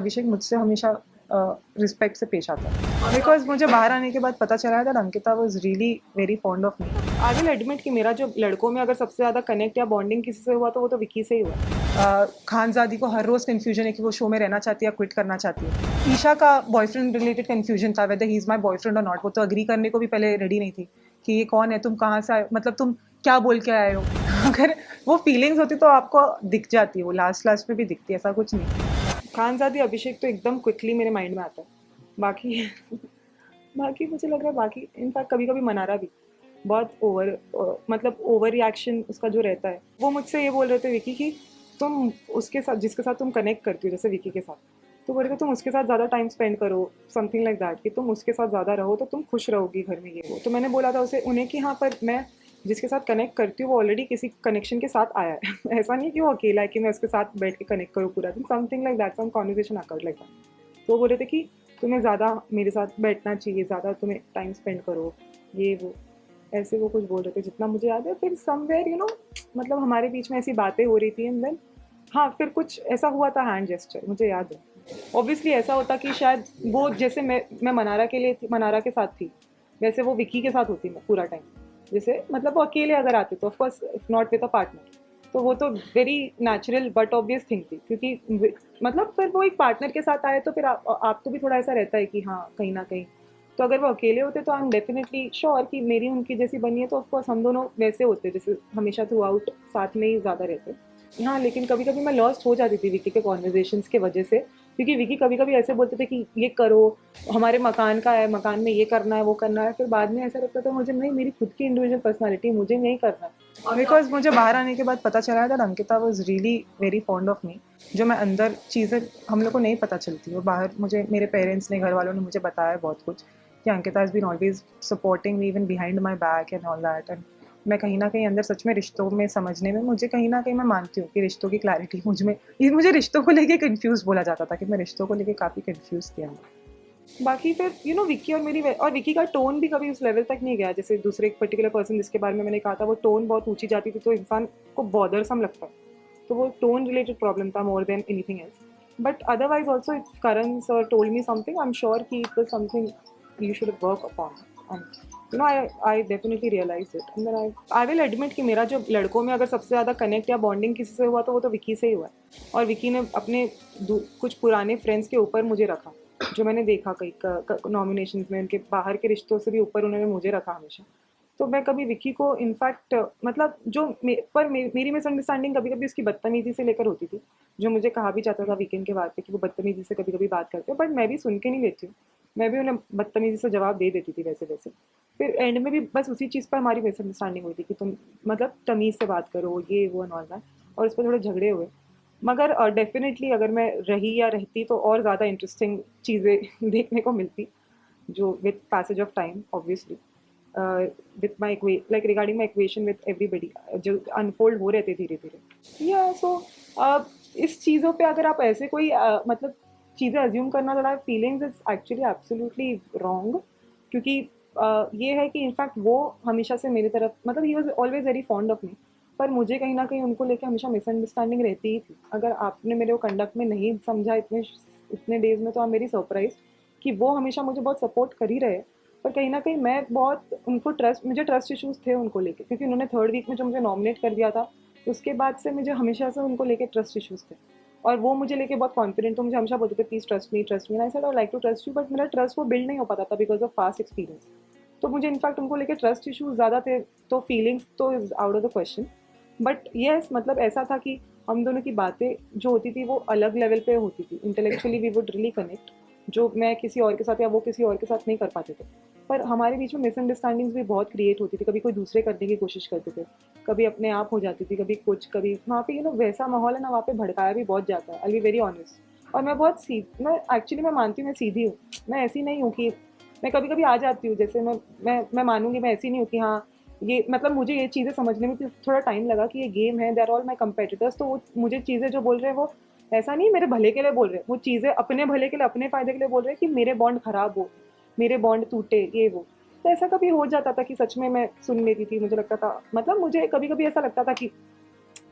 अभिषेक मुझसे हमेशा रिस्पेक्ट से पेश आता है बिकॉज मुझे बाहर आने के बाद पता चला है that Ankita was really very fond of me. I will admit कि मेरा जो लड़कों में अगर सबसे ज़्यादा कनेक्ट या बॉन्डिंग किसी से हुआ तो वो तो विकी से ही हुआ। खानजादी को हर रोज़ कन्फ्यूजन है कि वो शो में रहना चाहती है या क्विट करना चाहती है। ईशा का बॉयफ्रेंड रिलेटेड कन्फ्यूजन था weather he is my boyfriend और नॉट। वो तो अग्री करने को भी पहले रेडी नहीं थी कि ये कौन है, तुम कहाँ से आए, मतलब तुम क्या बोल के आए हो। अगर वो फीलिंग्स होती तो आपको दिख जाती है, वो लास्ट लास्ट में भी दिखती है, ऐसा कुछ नहीं। खानजादी अभिषेक तो एकदम क्विकली मेरे माइंड में आता है। बाकी बाकी मुझे लग रहा है बाकी इनफैक्ट कभी कभी मनारा भी बहुत मतलब ओवर रिएक्शन उसका जो रहता है। वो मुझसे ये बोल रहे थे विकी कि तुम उसके साथ जिसके साथ तुम कनेक्ट करती हो, जैसे विकी के साथ, तो बोल रहे थे तुम उसके साथ ज़्यादा टाइम स्पेंड करो, समथिंग लाइक दैट, कि तुम उसके साथ ज़्यादा रहो तो तुम खुश रहोगी घर में, ये वो। तो मैंने बोला था उसे उन्हें कि हाँ पर मैं जिसके साथ कनेक्ट करती हूँ वो ऑलरेडी किसी कनेक्शन के साथ आया है। ऐसा नहीं कि वो अकेला है कि मैं उसके साथ बैठ के कनेक्ट करूँ पूरा दिन, something like that, some conversation occurred like that. तो वो बोल रहे थे कि तुम्हें ज़्यादा मेरे साथ बैठना चाहिए, ज़्यादा तुम्हें टाइम स्पेंड करो, ये वो, ऐसे वो कुछ बोल रहे थे जितना मुझे याद है। फिर समवेयर मतलब हमारे बीच में ऐसी बातें हो रही थी एंड देन हाँ फिर कुछ ऐसा हुआ था हैंड जेस्चर, मुझे याद है। ऑब्वियसली ऐसा होता कि शायद वो जैसे मैं मनारा के लिए थी, मनारा के साथ थी, वैसे वो विक्की के साथ होती मैं पूरा टाइम। जैसे मतलब वो अकेले अगर आते तो of course if not with a partner, तो वो तो very natural but obvious thing थी, क्योंकि मतलब फिर वो एक पार्टनर के साथ आए तो फिर आपको भी थोड़ा ऐसा रहता है कि हाँ कहीं ना कहीं। तो अगर वो अकेले होते तो आई एम डेफिनेटली श्योर कि मेरी उनकी जैसी बनी है, तो ऑफकोर्स हम दोनों वैसे होते जैसे हमेशा थ्रू आउट साथ में ही ज़्यादा रहते। हाँ लेकिन कभी कभी मैं लॉस्ट हो जाती थी विकी के कॉन्वर्जेशंस के वजह से, क्योंकि विकी कभी कभी ऐसे बोलते थे कि ये करो, हमारे मकान का है, मकान में ये करना है वो करना है, फिर बाद में ऐसा लगता था मुझे नहीं, मेरी खुद की इंडिविजुअल पर्सनालिटी, मुझे नहीं करना। बिकॉज मुझे बाहर आने के बाद पता चला है that Ankita was really very fond of me. जो मैं अंदर चीज़ें हम लोग को नहीं पता चलती, और बाहर मुझे मेरे पेरेंट्स ने, घर वालों ने मुझे बताया बहुत कुछ कि Ankita has been always supporting me even behind my back and all that. And मैं कहीं न कहीं अंदर सच में रिश्तों में समझने में, मुझे कहीं न कहीं मैं मानती हूँ कि रिश्तों की क्लैरिटी मुझ में, ये मुझे रिश्तों को लेके कन्फ्यूज़ बोला जाता था कि मैं रिश्तों को लेके काफ़ी कन्फ्यूज़ थी। बाकी फिर विक्की और मेरी और विक्की का टोन भी कभी उस लेवल तक नहीं गया, जैसे दूसरे एक पर्टिकुलर पर्सन जिसके बारे में मैंने कहा था वो टोन बहुत ऊँची जाती थी तो इंसान को बॉदरसम लगता है। तो वो टोन रिलेटेड प्रॉब्लम था more than anything else. But otherwise also if Karan sir told me something, I am sure कि it was something you should work upon. And I definitely realized it. And then I will admit कि मेरा जो लड़कों में अगर सबसे ज़्यादा connect या बॉन्डिंग किसी से हुआ तो वो तो विकी से ही हुआ है। और विकी ने अपने कुछ पुराने फ्रेंड्स के ऊपर मुझे रखा, जो मैंने देखा कई नॉमिनेशंस में, उनके बाहर के रिश्तों से भी ऊपर उन्होंने मुझे रखा हमेशा। तो मैं कभी विकी को इनफैक्ट मतलब मेरी मिसअंडरस्टैंडिंग कभी कभी उसकी बदतमीजी से लेकर होती थी, जो मुझे कहा भी जाता था वीकेंड के बाद पे कि वो बदतमीजी से कभी कभी बात करते हैं, बट मैं भी सुन के नहीं लेती हूँ, मैं भी उन्हें बदतमीजी से जवाब दे देती थी वैसे वैसे। फिर एंड में भी बस उसी चीज़ पर हमारी मिसअंडरस्टैंडिंग हुई थी कि तुम मतलब तमीज़ से बात करो, ये वो एंड ऑल दैट, और इस पर थोड़े झगड़े हुए। मगर डेफिनेटली अगर मैं रही या रहती तो और ज़्यादा इंटरेस्टिंग चीज़ें देखने को मिलती, जो with passage of time obviously, with my like regarding my equation with everybody, जो अनफोल्ड हो रहे थे धीरे धीरे। या सो इस चीज़ों पे अगर आप ऐसे कोई मतलब चीज़ें अज्यूम करना थोड़ा feelings is actually absolutely wrong, क्योंकि ये है कि इनफैक्ट वो हमेशा से मेरी तरफ, मतलब he was always very fond of me, पर मुझे कहीं ना कहीं उनको लेकर हमेशा मिसअंडरस्टैंडिंग रहती ही थी। अगर आपने मेरे को कंडक्ट में नहीं समझा इतने डेज में, तो आप मेरी सरप्राइज कि वो हमेशा मुझे बहुत सपोर्ट कर ही रहे, पर कहीं ना कहीं मैं बहुत उनको मुझे ट्रस्ट इश्यूज थे उनको लेके, क्योंकि उन्होंने थर्ड वीक में जो मुझे नॉमिनेट कर दिया था उसके बाद से मुझे हमेशा से उनको लेके ट्रस्ट इश्यूज थे, और वो मुझे लेके बहुत कॉन्फिडेंट, तो मुझे हमेशा बोलते थे please trust me, I said I like to trust you, but मेरा ट्रस्ट वो बिल्ड नहीं हो पाता था बिकॉज ऑफ पास्ट एक्सपीरियंस। तो मुझे इनफैक्ट उनको लेके ट्रस्ट इश्यूज ज़्यादा थे, तो फीलिंग्स तो is out of the question. But yes मतलब ऐसा था कि हम दोनों की बातें जो होती थी वो अलग लेवल पे होती थी, intellectually we would really connect, जो मैं किसी और के साथ या वो किसी और के साथ नहीं कर पाते थे। पर हमारे बीच में मिसअंडरस्टैंडिंग्स भी बहुत क्रिएट होती थी, कभी कोई दूसरे करने की कोशिश करते थे, कभी अपने आप हो जाती थी, कभी कुछ, कभी वहाँ पे वैसा माहौल है ना, वहाँ पे भड़काया भी बहुत जाता है, आई बी वेरी ऑनेस्ट। और मैं बहुत मैं एक्चुअली मैं मानती हूँ मैं सीधी हूँ, मैं ऐसी नहीं हूँ कि मैं कभी कभी आ जाती हूँ, जैसे मैं मानूंगी, मैं ऐसी नहीं हूँ कि हाँ ये मतलब मुझे ये चीज़ें समझने में थोड़ा टाइम लगा कि ये गेम है, they are all my competitors, तो वो मुझे चीज़ें जो बोल रहे हैं वो ऐसा नहीं मेरे भले के लिए बोल रहे हैं, वो चीज़ें अपने भले के लिए, अपने फ़ायदे के लिए बोल रहे हैं कि मेरे बॉन्ड खराब हो, मेरे बॉन्ड टूटे, ये वो। तो ऐसा कभी हो जाता था कि सच में मैं सुन लेती थी, मुझे लगता था, मतलब मुझे कभी कभी ऐसा लगता था कि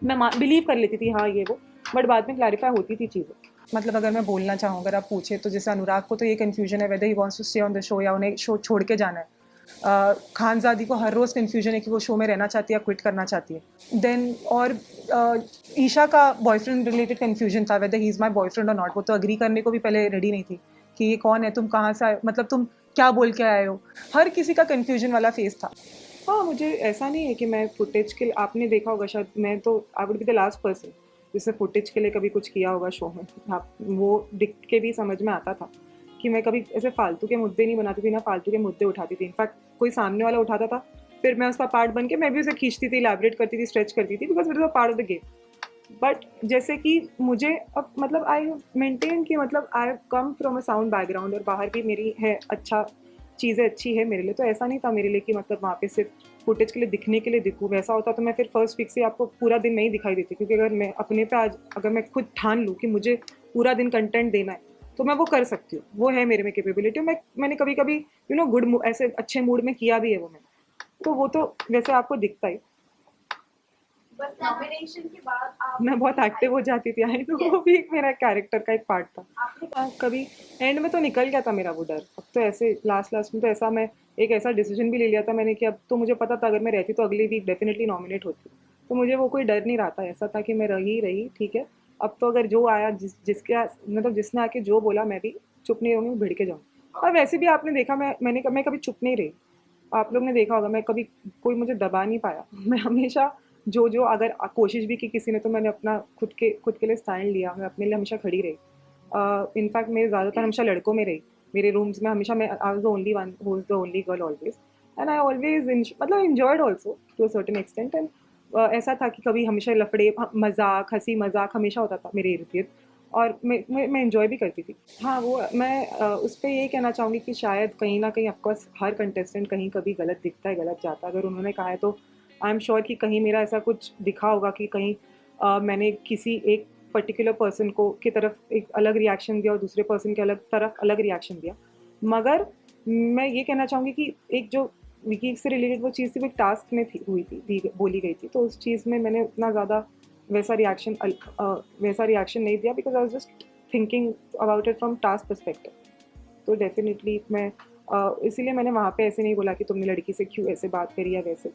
मैं बिलीव कर लेती थी हाँ ये वो, बट बाद में क्लैरिफाई होती थी चीज़ें। मतलब अगर मैं बोलना चाहूँ, अगर आप पूछे तो जैसे अनुराग को तो ये कन्फ्यूजन है whether he wants to stay on the show या उन्हें शो छोड़ के जाना है। खानज़ादी को हर रोज़ कन्फ्यूजन है कि वो शो में रहना चाहती है या क्विट करना चाहती है। देन और ईशा का बॉयफ्रेंड रिलेटेड कन्फ्यूजन था weather he is my boyfriend और नॉट। वो तो अग्री करने को भी पहले रेडी नहीं थी कि ये कौन है, तुम कहाँ से आए, मतलब तुम क्या बोल के आए हो। हर किसी का कन्फ्यूजन वाला फेज़ था। हाँ, मुझे ऐसा नहीं है कि मैं फुटेज के लिए, आपने देखा होगा शायद, मैं तो I would be the last person जिसने फुटेज के लिए कभी कुछ किया होगा शो में। आप वो दिख के भी समझ में आता था कि मैं कभी ऐसे फालतू के मुद्दे नहीं बनाती थी, ना फालतू के मुद्दे उठाती थी। इनफैक्ट कोई सामने वाला उठाता था, फिर मैं उसका पार्ट बन के मैं भी उसे खींचती थी, इलैबोरेट करती थी, स्ट्रेच करती थी, because it is a part of the game. But जैसे कि मुझे अब मतलब आई मेंटेन कि मतलब I come from a sound background और बाहर भी मेरी है अच्छा, चीज़ें अच्छी है मेरे लिए। तो ऐसा नहीं था मेरे लिए कि मतलब वहाँ पे सिर्फ फुटेज के लिए दिखने के लिए दिखूँ। वैसा होता तो मैं फिर फर्स्ट वीक से आपको पूरा दिन नहीं दिखाई देती, क्योंकि अगर मैं अपने पे आज अगर मैं खुद ठान लूँ कि मुझे पूरा दिन कंटेंट देना है तो मैं वो कर सकती हूँ। वो है मेरे में कैपेबिलिटी। मैंने कभी कभी गुड ऐसे अच्छे मूड में किया भी है वो मैंने, तो वो तो वैसे आपको दिखता ही। बस नॉमिनेशन के बाद आप मैं बहुत एक्टिव हो जाती थी, आई तो वो भी मेरा कैरेक्टर का एक पार्ट था। कभी एंड में तो निकल गया था मेरा वो डर। अब तो ऐसे लास्ट लास्ट में तो ऐसा मैं एक ऐसा डिसीजन भी ले लिया था मैंने कि अब तो मुझे पता था अगर मैं रहती तो अगली वीक डेफिनेटली नॉमिनेट होती। तो मुझे वो कोई डर नहीं रहा था, ऐसा था कि मैं रही ठीक है। अब तो अगर जो आया जिसके मतलब जिसने आके जो बोला मैं भी चुप नहीं रहूँगी, भिड़ के जाऊँ। और वैसे भी आपने देखा मैं कभी चुप नहीं रही। आप लोग ने देखा होगा मैं कभी कोई मुझे दबा नहीं पाया। मैं हमेशा जो अगर कोशिश भी की किसी ने तो मैंने अपना खुद के लिए स्टैंड लिया। मैं अपने लिए हमेशा खड़ी रही। इनफैक्ट मेरे ज़्यादातर हमेशा लड़कों में रही। मेरे रूम्स में हमेशा मैं I was the only one who is the only girl always. And I always मतलब enjoyed also to a certain extent. And ऐसा था कि कभी हमेशा लफड़े मजाक हंसी मजाक हमेशा होता था मेरे इर्द गिर्द, और मैं एंजॉय भी करती थी। हाँ, वो मैं उस पर यही कहना चाहूँगी कि शायद कहीं ना कहीं ऑफकोर्स हर कंटेस्टेंट कहीं कभी गलत दिखता है, गलत जाता है। अगर उन्होंने कहा है तो आई एम श्योर कि कहीं मेरा ऐसा कुछ दिखा होगा कि कहीं मैंने किसी एक पर्टिकुलर पर्सन को की तरफ एक अलग रिएक्शन दिया और दूसरे पर्सन के तरफ अलग रिएक्शन दिया। मगर मैं ये कहना चाहूँगी कि एक जो विकी से रिलेटेड वो चीज़ थी, वो एक टास्क में हुई थी, बोली गई थी, तो उस चीज़ में मैंने उतना ज़्यादा वैसा रिएक्शन नहीं दिया, because I was just thinking about it from task perspective. तो डेफिनेटली मैं इसीलिए मैंने वहाँ पे ऐसे नहीं बोला कि तुमने लड़की से क्यों ऐसे बात करी या वैसे।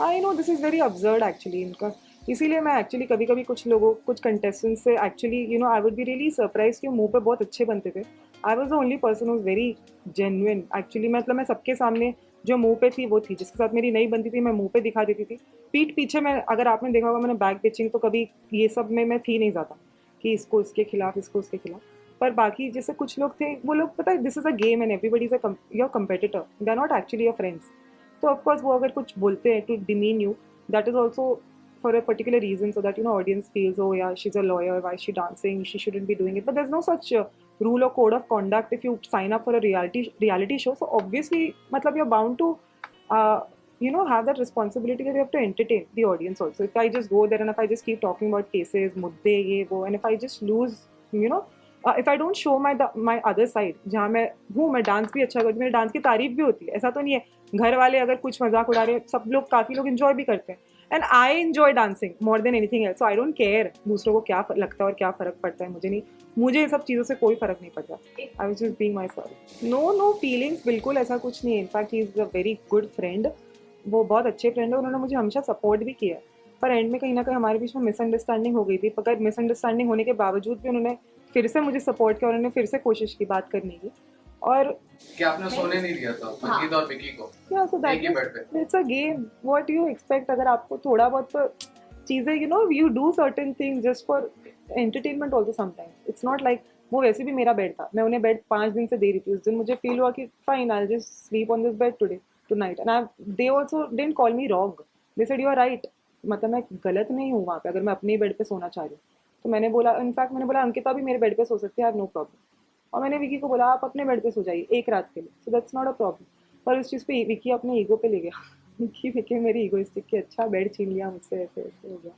I know this is very absurd actually इनका। इसीलिए मैं एक्चुअली कभी कभी कुछ कंटेस्टेंट से actually I would be really surprise कि मुंह पे बहुत अच्छे बनते थे। I was the only person was very genuine actually. मतलब मैं सबके सामने जो मुंह पे थी वो थी, जिसके साथ मेरी नहीं बनती थी मैं मुंह पे दिखा देती थी। पीठ पीछे मैं, अगर आपने देखा होगा मैंने बैक पिचिंग तो कभी ये सब में मैं थी नहीं ज़्यादा कि इसको इसके खिलाफ इसको उसके खिलाफ। पर बाकी जैसे कुछ लोग थे, वो लोग पता है this is a game and everybody is a your competitor, they are not actually your friends. तो ऑफकोर्स वो अगर कुछ बोलते हैं to demean you, that is also for a particular reason, so that audience feels, oh yeah, she's a lawyer, why is she dancing, she shouldn't be doing it. But there's no such rule or code of conduct if you sign up for a reality show. So obviously matlab you're bound to uh, have that responsibility that you have to entertain the audience also. If I just go there and if I just keep talking about cases mudde ye wo, and if I just lose, if I don't show my other side, जहाँ मैं dance भी अच्छा करती हूँ, मेरे dance की तारीफ भी होती है, ऐसा तो नहीं है घर वाले अगर कुछ मजाक उड़ा रहे हैं, सब लोग काफ़ी लोग इन्जॉय भी करते हैं। And I enjoy dancing more than anything else, so I don't care दूसरों को क्या लगता है और क्या फ़र्क पड़ता है। मुझे ये सब चीज़ों से कोई फ़र्क नहीं पड़ता। I was just being myself. No feelings, बिल्कुल ऐसा कुछ नहीं है। In fact he is a very good friend, वो बहुत अच्छे फ्रेंड है, उन्होंने मुझे हमेशा सपोर्ट भी किया। पर एंड में कहीं ना कहीं हमारे बीच में मिसअंडरस्टैंडिंग हो गई थी। मगर मिसअंडरस्टैंडिंग होने के बावजूद भी उन्होंने फिर से मुझे सपोर्ट किया, उन्होंने फिर से कोशिश की बात करने की। और क्या आपने सोने नहीं दिया था संगीत और विकी को? या so that it's a game, what you expect. अगर आपको थोड़ा बहुत चीज़ें you do certain things just for entertainment also sometimes. It's not like वो वैसे भी मेरा बेड था, मैं उन्हें बेड 5 दिन से दे रही थी। उस दिन मुझे फील हुआ कि fine I just sleep on this bed tonight, and I they also didn't call me wrong, they said you are right. मतलब मैं गलत नहीं हूँ वहाँ पे अगर मैं अपने बेड पे सोना चाह रही हूँ। तो मैंने बोला, इनफैक्ट मैंने बोला अंकिता भी मेरे बेड पे सो सकती है, आई हैव नो प्रॉब्लम। और मैंने विकी को बोला आप अपने बेड पे सो जाइए एक रात के लिए, so that's not a problem. पर उस चीज़ पे विकी अपने ईगो पे ले गया विकी मेरी ईगोइस्टिक कि अच्छा बेड छीन लिया मुझसे, ऐसे ऐसे हो गया।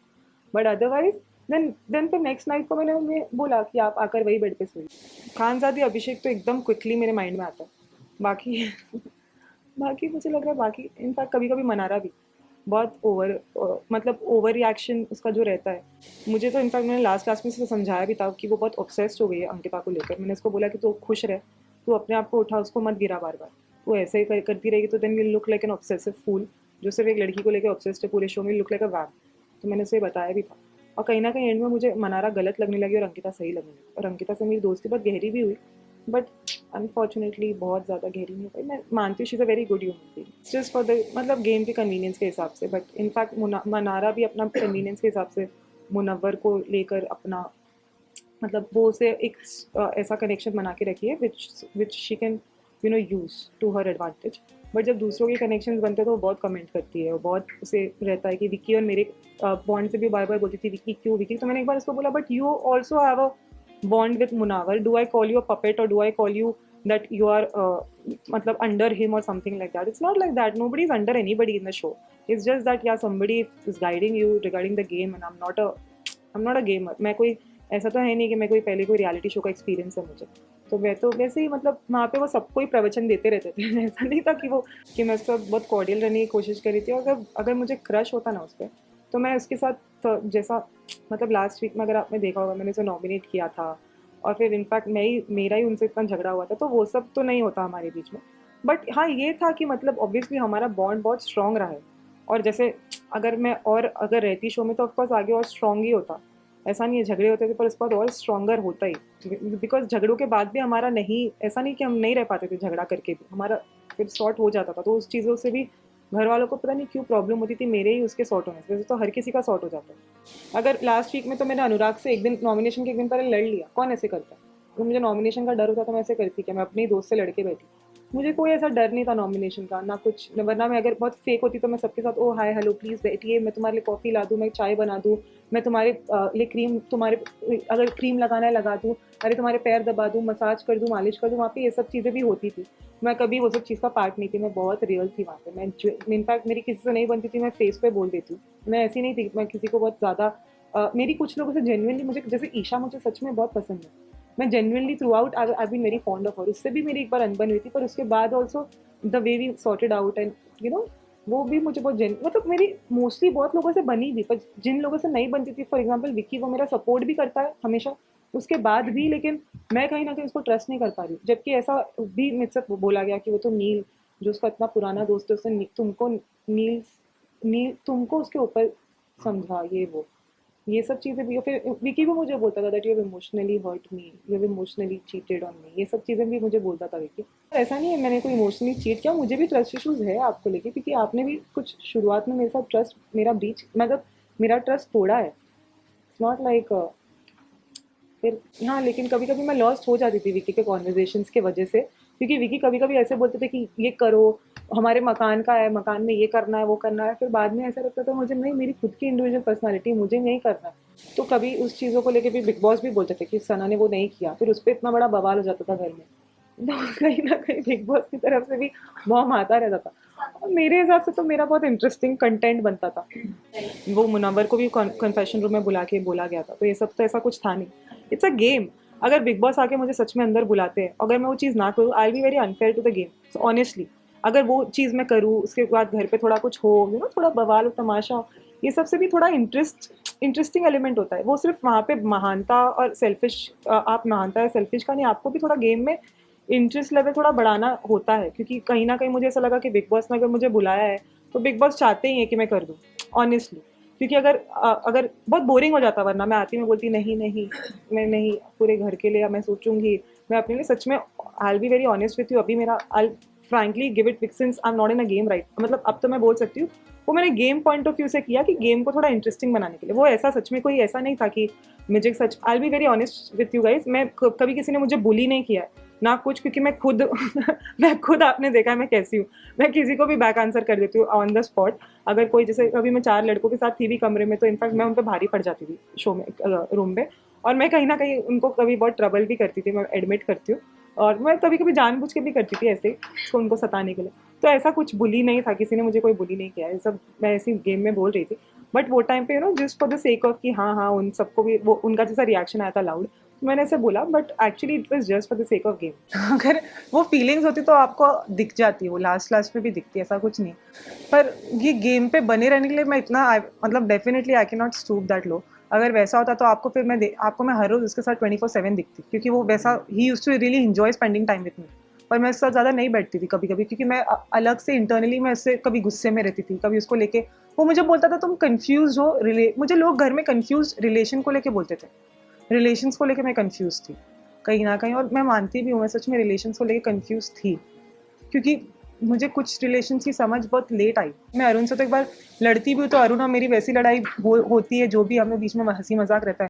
बट अदरवाइज देन फिर नेक्स्ट नाइट को मैंने उन्हें बोला कि आप आकर वही बेड पे सोइए। खानजादी अभिषेक तो एकदम क्विकली मेरे माइंड में आता है। बाकी बाकी मुझे लग रहा है बाकी इनफैक्ट कभी कभी मनारा भी, बहुत मतलब ओवर रिएक्शन उसका जो रहता है। मुझे तो इनफैक्ट मैंने लास्ट क्लास में से समझाया भी था कि वो बहुत ऑब्सेस्ड हो गई है अंकिता को लेकर। मैंने उसको बोला कि तू खुश रह, तू अपने आप को उठा, उसको मत गिरा बार बार। तू ऐसे ही करती रहेगी तो then you look like an obsessive fool, जो सिर्फ एक लड़की को लेकर ऑब्सेस्ड है पूरे शो में, लुक लाइक अ वैम्प। तो मैंने उसे बताया भी था। और कहीं ना कहीं एंड में मुझे मनारा गलत लगने लगी और अंकिता सही लगने लगी। और अंकिता से मेरी दोस्ती बहुत गहरी भी हुई, बट अनफॉर्चुनेटली बहुत ज़्यादा गहरी नहीं हो पाई। मैं मानती हूँ she is a very good human being, just for the मतलब गेम के कन्वीनियंस के हिसाब से। बट इनफैक्ट मनारा भी अपना कन्वीनियंस के हिसाब से मुनव्वर को लेकर अपना मतलब वो उसे एक ऐसा कनेक्शन बना के रखी है which she can use to her advantage. But जब दूसरों के कनेक्शन बनते हैं तो वो बहुत कमेंट करती है, वो बहुत उसे रहता है कि विक्की और मेरे बॉन्ड से भी बार बार बोलती थी विक्की क्यों विक्की। तो मैंने एक बार उसको बोला but you also have a bond with Munawar. Do I call you a puppet or do I call you that you are matlab under him or something like that? It's not like that. Nobody is under anybody in the show. It's just that yeah, somebody is guiding you regarding the game and I'm not a gamer. मैं कोई ऐसा तो है नहीं कि मैं कोई पहले कोई रियलिटी शो का एक्सपीरियंस है मुझे। तो मैं तो वैसे ही मतलब वहाँ पे वो सबको ही प्रवचन देते रहते थे। ऐसा नहीं था कि वो कि मैं उसका बहुत कॉर्डियल रहने की कोशिश करी थी। और अगर मुझे क्रश होता ना उस पर तो मैं उसके साथ तो जैसा मतलब लास्ट वीक में अगर आपने देखा होगा मैंने उसे नॉमिनेट किया था और फिर इनफैक्ट मेरा ही उनसे इतना झगड़ा हुआ था, तो वो सब तो नहीं होता हमारे बीच में। बट हाँ ये था कि मतलब ऑब्वियसली हमारा बॉन्ड बहुत स्ट्रॉन्ग रहा है। और जैसे अगर रहती शो में तो ऑफकोर्स आगे और स्ट्रॉन्ग ही होता। ऐसा नहीं है झगड़े होते थे पर उसके बाद और स्ट्रॉन्गर होता ही, बिकॉज झगड़ों के बाद भी हमारा नहीं ऐसा नहीं कि हम नहीं रह पाते थे, झगड़ा करके भी हमारा फिर सॉर्ट हो जाता था। तो उस चीज़ों से भी घर वालों को पता नहीं क्यों प्रॉब्लम होती थी, मेरे ही उसके सॉर्ट होने से। वैसे तो हर किसी का सॉर्ट हो जाता है। अगर लास्ट वीक में तो मैंने अनुराग से एक दिन नॉमिनेशन के एक दिन पहले लड़ लिया, कौन ऐसे करता है? तो मुझे नॉमिनेशन का डर होता तो मैं ऐसे करती कि मैं अपने ही दोस्त से लड़के बैठी। मुझे कोई ऐसा डर नहीं था नॉमिनेशन का, ना कुछ। वरना मैं अगर बहुत फेक होती तो मैं सबके साथ ओ हाय हेलो प्लीज़ बैठिए, मैं तुम्हारे लिए कॉफ़ी ला दूँ, मैं चाय बना दूँ, मैं तुम्हारे लिए क्रीम तुम्हारे अगर क्रीम लगाना है लगा दूँ, अरे तुम्हारे पैर दबा दूँ, मसाज कर दूँ, मालिश कर दूँ। वहाँ पे ये सब चीज़ें भी होती थी। मैं कभी वो सब चीज़ का पार्ट नहीं थी, मैं बहुत रियल थी वहाँ पे। मैं इनफैक्ट मेरी किसी से नहीं बनती थी, मैं फेस पे बोल देती हूँ। मैं ऐसी नहीं थी मैं किसी को बहुत ज़्यादा मेरी कुछ लोगों से जेन्युइनली मुझे जैसे ईशा मुझे सच में बहुत पसंद है। मैं genuinely throughout I been very fond of her. उससे भी मेरी एक बार अनबन हुई थी, पर उसके बाद also the way we sorted out and वो भी मुझे बहुत मतलब मेरी मोस्टली बहुत लोगों से बनी भी, पर जिन लोगों से नहीं बनती थी फॉर एग्जाम्पल विक्की, वो मेरा सपोर्ट भी करता है हमेशा उसके बाद भी, लेकिन मैं कहीं ना कहीं उसको ट्रस्ट नहीं कर पा रही। जबकि ऐसा भी मुझसे बोला गया कि वो तो नील जो उसका इतना पुराना दोस्त है उसने नील नील तुमको उसके ऊपर समझा ये सब चीज़ें भी। फिर विकी भी मुझे बोलता था that you have emotionally hurt me, you have emotionally cheated on me, ये सब चीज़ें भी मुझे बोलता था विकी। ऐसा नहीं है मैंने कोई इमोशनली चीट किया, मुझे भी ट्रस्ट इशूज़ है आपको लेके, क्योंकि आपने भी कुछ शुरुआत में मेरे साथ ट्रस्ट मेरा ब्रीच मतलब मेरा ट्रस्ट तोड़ा है। इट्स नॉट लाइक फिर हाँ, लेकिन कभी कभी मैं लॉस्ट हो जाती थी विकी के कॉन्वर्जेशंस के वजह से, क्योंकि विकी कभी कभी ऐसे बोलते थे कि ये करो, हमारे मकान का है, मकान में ये करना है वो करना है। फिर बाद में ऐसा लगता था मुझे नहीं, मेरी खुद की इंडिविजुअल पर्सनालिटी, मुझे नहीं करना है। तो कभी उस चीज़ों को लेके भी बिग बॉस भी बोलते थे कि सना ने वो नहीं किया, फिर उस पर इतना बड़ा बवाल हो जाता था घर में। तो कहीं ना कहीं बिग बॉस की तरफ से भी बॉम आता रहता था। और मेरे हिसाब से तो मेरा बहुत इंटरेस्टिंग कंटेंट बनता था। वो मुनव्वर को भी कन्फेशन रूम में बुला के बोला गया था, तो ये सब तो ऐसा कुछ था नहीं। It's a game. अगर बिग बॉस आके मुझे सच में अंदर बुलाते हैं, अगर मैं वो चीज़ ना करूँ, I be very unfair to the game honestly. अगर वो चीज़ मैं करूँ उसके बाद घर पे थोड़ा कुछ हो थोड़ा बवाल हो तमाशा हो, ये सबसे भी थोड़ा इंटरेस्टिंग एलिमेंट होता है। वो सिर्फ वहाँ पे महानता और सेल्फिश आप महानता या सेल्फिश का नहीं, आपको भी थोड़ा गेम में इंटरेस्ट लेवल थोड़ा बढ़ाना होता है। क्योंकि कहीं ना कहीं मुझे ऐसा लगा कि बिग बॉस ने अगर मुझे बुलाया है तो बिग बॉस चाहते ही है कि मैं कर दूँ ऑनेस्टली। क्योंकि अगर बहुत बोरिंग हो जाता, वरना मैं आती मैं बोलती नहीं नहीं मैं नहीं पूरे घर के लिए मैं सोचूंगी, मैं अपने लिए सच में I be very honest with you. अभी मेरा I frankly give it big since I am not in a game right, मतलब अब तो मैं बोल सकती हूँ वो मैंने गेम पॉइंट ऑफ व्यू से किया कि गेम को थोड़ा इंटरेस्टिंग बनाने के लिए। वो ऐसा सच में कोई ऐसा नहीं था कि मुझे सच I be very honest with you guys, मैं कभी किसी ने मुझे बुली नहीं किया है ना कुछ, क्योंकि मैं खुद मैं खुद आपने देखा है मैं कैसी हूँ। मैं किसी को भी बैक आंसर कर देती हूँ ऑन द स्पॉट। अगर कोई जैसे कभी मैं 4 लड़कों के साथ थी भी कमरे में, तो इनफैक्ट मैं उन पर भारी पड़ जाती थी शो में रूम में, और मैं कहीं ना कहीं उनको कभी बहुत ट्रबल भी करती थी, मैं एडमिट करती हूँ। और मैं कभी कभी जानबूझ के भी करती थी ऐसे उसको उनको सताने के लिए। तो ऐसा कुछ बुली नहीं था, किसी ने मुझे कोई बुली नहीं किया है, सब मैं ऐसी गेम में बोल रही थी। बट वो टाइम पे just for the sake of कि हाँ हाँ उन सबको भी वो उनका जैसा रिएक्शन आया था लाउड, मैंने ऐसे बोला, but actually it was just for the sake of game. अगर वो फीलिंग्स होती तो आपको दिख जाती है, वो लास्ट लास्ट में भी दिखती है, ऐसा कुछ नहीं। पर ये गेम पे बने रहने के लिए मैं इतना मतलब definitely I can not stoop that low. अगर वैसा होता तो आपको फिर आपको मैं हर रोज उसके साथ 24/7 दिखती, क्योंकि वो वैसा ही used to really enjoy spending time with me. पर मैं उसके साथ ज़्यादा नहीं बैठती थी कभी कभी, क्योंकि मैं अलग से इंटरनली मैं उससे कभी गुस्से में रहती थी, कभी उसको लेके वो मुझे बोलता था तुम कंफ्यूज हो मुझे लोग घर में कंफ्यूज रिलेशन को लेके बोलते थे, रिलेशंस को लेके मैं कंफ्यूज थी कहीं ना कहीं। और मैं मानती भी हूँ, मैं सच में रिलेशंस को लेके कंफ्यूज थी, क्योंकि मुझे कुछ रिलेशंस की समझ बहुत लेट आई। मैं अरुण से तो एक बार लड़ती भी हूँ तो अरुण और मेरी वैसी लड़ाई होती है जो भी हमें बीच में हंसी मजाक रहता है।